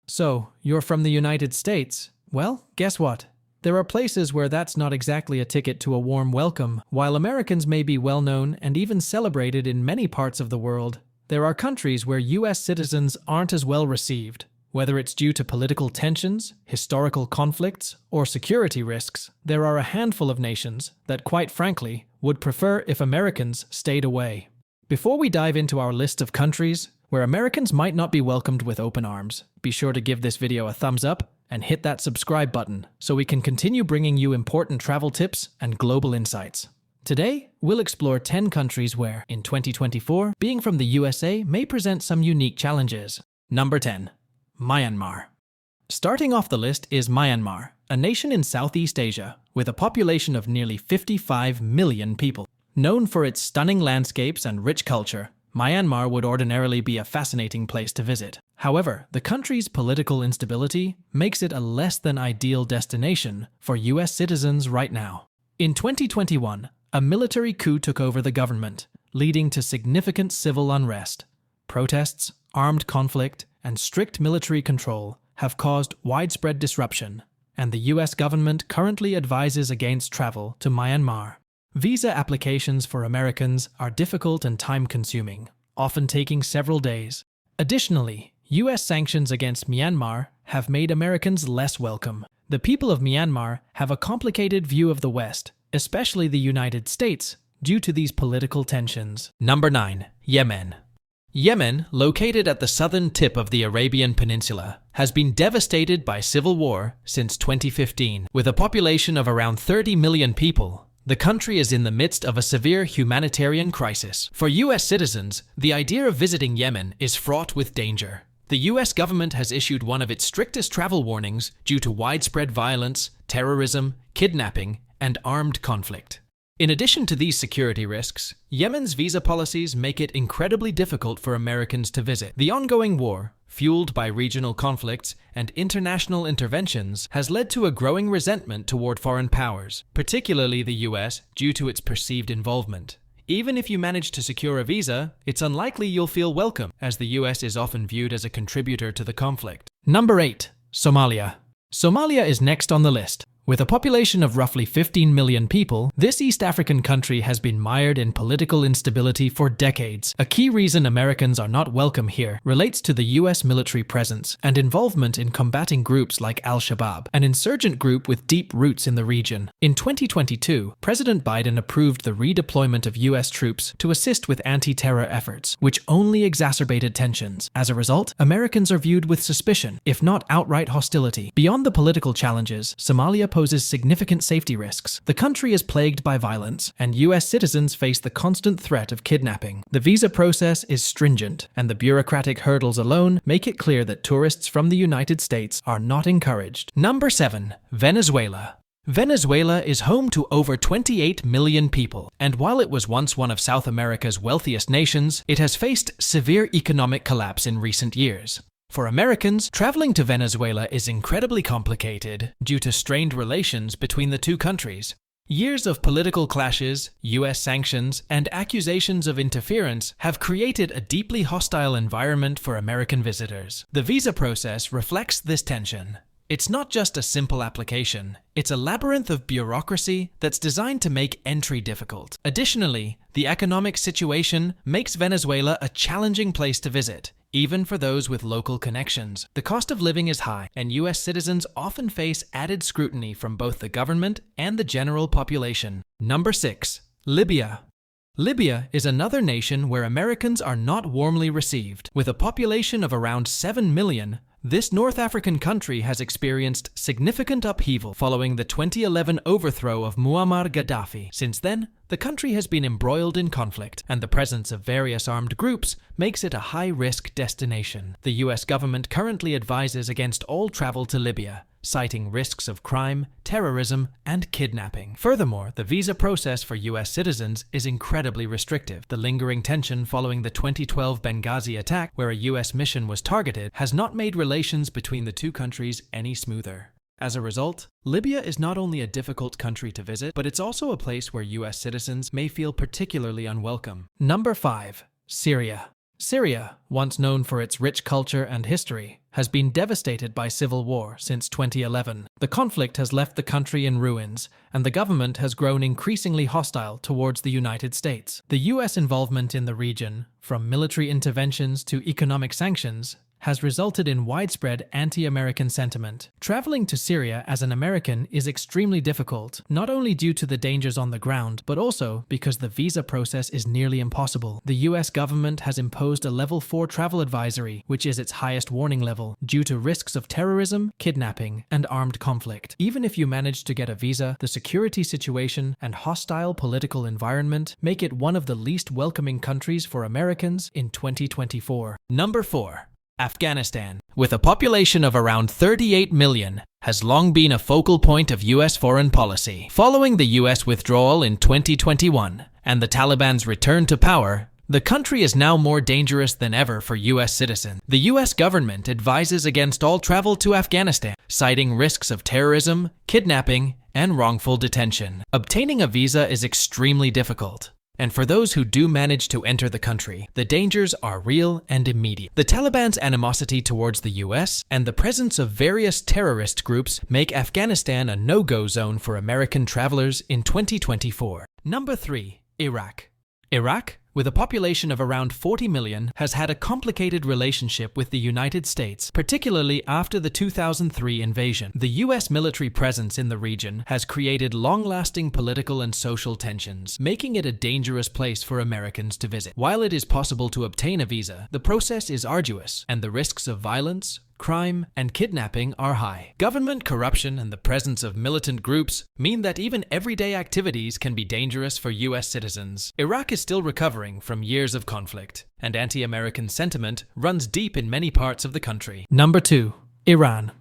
So, you're from the United States? Well, guess what? There are places where that's not exactly a ticket to a warm welcome. While Americans may be well known and even celebrated in many parts of the world, there are countries where US citizens aren't as well received. Whether it's due to political tensions, historical conflicts, or security risks, there are a handful of nations that, quite frankly, would prefer if Americans stayed away. Before we dive into our list of countries where Americans might not be welcomed with open arms, be sure to give this video a thumbs up and hit that subscribe button so we can continue bringing you important travel tips and global insights. Today, we'll explore 10 countries where, in 2024, being from the USA may present some unique challenges. Number 10. Myanmar. Starting off the list is Myanmar, a nation in Southeast Asia with a population of nearly 55 million people. Known for its stunning landscapes and rich culture, Myanmar would ordinarily be a fascinating place to visit. However, the country's political instability makes it a less than ideal destination for US citizens right now. In 2021, a military coup took over the government, leading to significant civil unrest. Protests, armed conflict, and strict military control have caused widespread disruption, and the US government currently advises against travel to Myanmar. Visa applications for Americans are difficult and time-consuming, often taking several days. Additionally, US sanctions against Myanmar have made Americans less welcome. The people of Myanmar have a complicated view of the West, especially the United States, due to these political tensions. Number 9. Yemen. Yemen, located at the southern tip of the Arabian Peninsula, has been devastated by civil war since 2015. With a population of around 30 million people, the country is in the midst of a severe humanitarian crisis. For US citizens, the idea of visiting Yemen is fraught with danger. The US government has issued one of its strictest travel warnings due to widespread violence, terrorism, kidnapping, and armed conflict. In addition to these security risks, Yemen's visa policies make it incredibly difficult for Americans to visit. The ongoing war, fueled by regional conflicts and international interventions, has led to a growing resentment toward foreign powers, particularly the US, due to its perceived involvement. Even if you manage to secure a visa, it's unlikely you'll feel welcome, as the US is often viewed as a contributor to the conflict. Number 8. Somalia. Somalia is next on the list. With a population of roughly 15 million people, this East African country has been mired in political instability for decades. A key reason Americans are not welcome here relates to the US military presence and involvement in combating groups like Al-Shabaab, an insurgent group with deep roots in the region. In 2022, President Biden approved the redeployment of US troops to assist with anti-terror efforts, which only exacerbated tensions. As a result, Americans are viewed with suspicion, if not outright hostility. Beyond the political challenges, Somalia poses significant safety risks. The country is plagued by violence, and US citizens face the constant threat of kidnapping. The visa process is stringent, and the bureaucratic hurdles alone make it clear that tourists from the United States are not encouraged. Number 7. Venezuela. Venezuela is home to over 28 million people, and while it was once one of South America's wealthiest nations, it has faced severe economic collapse in recent years. For Americans, traveling to Venezuela is incredibly complicated due to strained relations between the two countries. Years of political clashes, US sanctions, and accusations of interference have created a deeply hostile environment for American visitors. The visa process reflects this tension. It's not just a simple application, it's a labyrinth of bureaucracy that's designed to make entry difficult. Additionally, the economic situation makes Venezuela a challenging place to visit, even for those with local connections. The cost of living is high, and US citizens often face added scrutiny from both the government and the general population. Number 6. Libya. Libya is another nation where Americans are not warmly received. With a population of around 7 million, this North African country has experienced significant upheaval following the 2011 overthrow of Muammar Gaddafi. Since then, the country has been embroiled in conflict, and the presence of various armed groups makes it a high-risk destination. The US government currently advises against all travel to Libya, citing risks of crime, terrorism, and kidnapping. Furthermore, the visa process for US citizens is incredibly restrictive. The lingering tension following the 2012 Benghazi attack, where a US mission was targeted, has not made relations between the two countries any smoother. As a result, Libya is not only a difficult country to visit, but it's also a place where US citizens may feel particularly unwelcome. Number 5. Syria. Syria, once known for its rich culture and history, has been devastated by civil war since 2011. The conflict has left the country in ruins, and the government has grown increasingly hostile towards the United States. The US involvement in the region, from military interventions to economic sanctions, has resulted in widespread anti-American sentiment. Traveling to Syria as an American is extremely difficult, not only due to the dangers on the ground, but also because the visa process is nearly impossible. The US government has imposed a Level 4 travel advisory, which is its highest warning level, due to risks of terrorism, kidnapping, and armed conflict. Even if you manage to get a visa, the security situation and hostile political environment make it one of the least welcoming countries for Americans in 2024. Number 4. Afghanistan, with a population of around 38 million, has long been a focal point of US foreign policy. Following the US withdrawal in 2021 and the Taliban's return to power, the country is now more dangerous than ever for US citizens. The US government advises against all travel to Afghanistan, citing risks of terrorism, kidnapping, and wrongful detention. Obtaining a visa is extremely difficult. And for those who do manage to enter the country, the dangers are real and immediate. The Taliban's animosity towards the US and the presence of various terrorist groups make Afghanistan a no-go zone for American travelers in 2024. Number 3. Iraq. Iraq, with a population of around 40 million, has had a complicated relationship with the United States, particularly after the 2003 invasion. The US military presence in the region has created long-lasting political and social tensions, making it a dangerous place for Americans to visit. While it is possible to obtain a visa, the process is arduous, and the risks of violence, crime, and kidnapping are high. Government corruption and the presence of militant groups mean that even everyday activities can be dangerous for US citizens. Iraq is still recovering from years of conflict, and anti-American sentiment runs deep in many parts of the country. Number 2. Iran.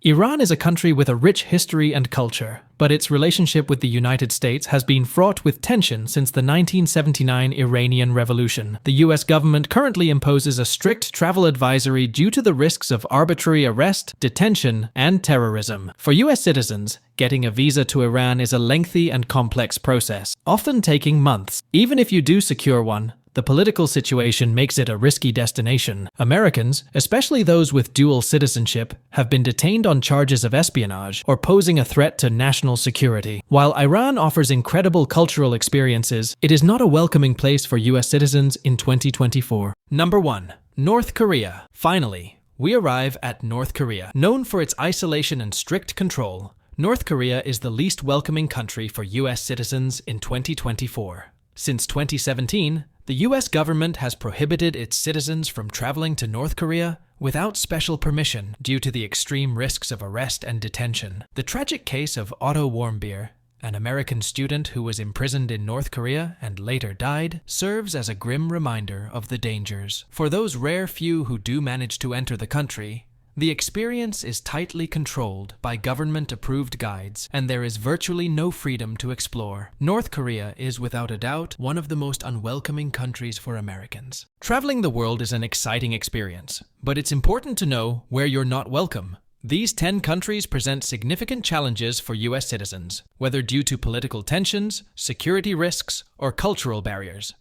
Iran is a country with a rich history and culture, but its relationship with the United States has been fraught with tension since the 1979 Iranian Revolution. The US government currently imposes a strict travel advisory due to the risks of arbitrary arrest, detention, and terrorism. For US citizens, getting a visa to Iran is a lengthy and complex process, often taking months. Even if you do secure one, the political situation makes it a risky destination. Americans, especially those with dual citizenship, have been detained on charges of espionage or posing a threat to national security. While Iran offers incredible cultural experiences, it is not a welcoming place for US citizens in 2024. Number 1. North Korea. Finally, we arrive at North Korea. Known for its isolation and strict control, North Korea is the least welcoming country for US citizens in 2024. Since 2017, the US government has prohibited its citizens from traveling to North Korea without special permission due to the extreme risks of arrest and detention. The tragic case of Otto Warmbier, an American student who was imprisoned in North Korea and later died, serves as a grim reminder of the dangers. For those rare few who do manage to enter the country, the experience is tightly controlled by government-approved guides, and there is virtually no freedom to explore. North Korea is, without a doubt, one of the most unwelcoming countries for Americans. Traveling the world is an exciting experience, but it's important to know where you're not welcome. These 10 countries present significant challenges for US citizens, whether due to political tensions, security risks, or cultural barriers.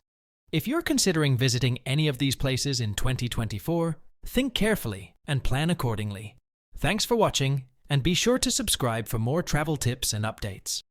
If you're considering visiting any of these places in 2024, think carefully and plan accordingly. Thanks for watching, and be sure to subscribe for more travel tips and updates.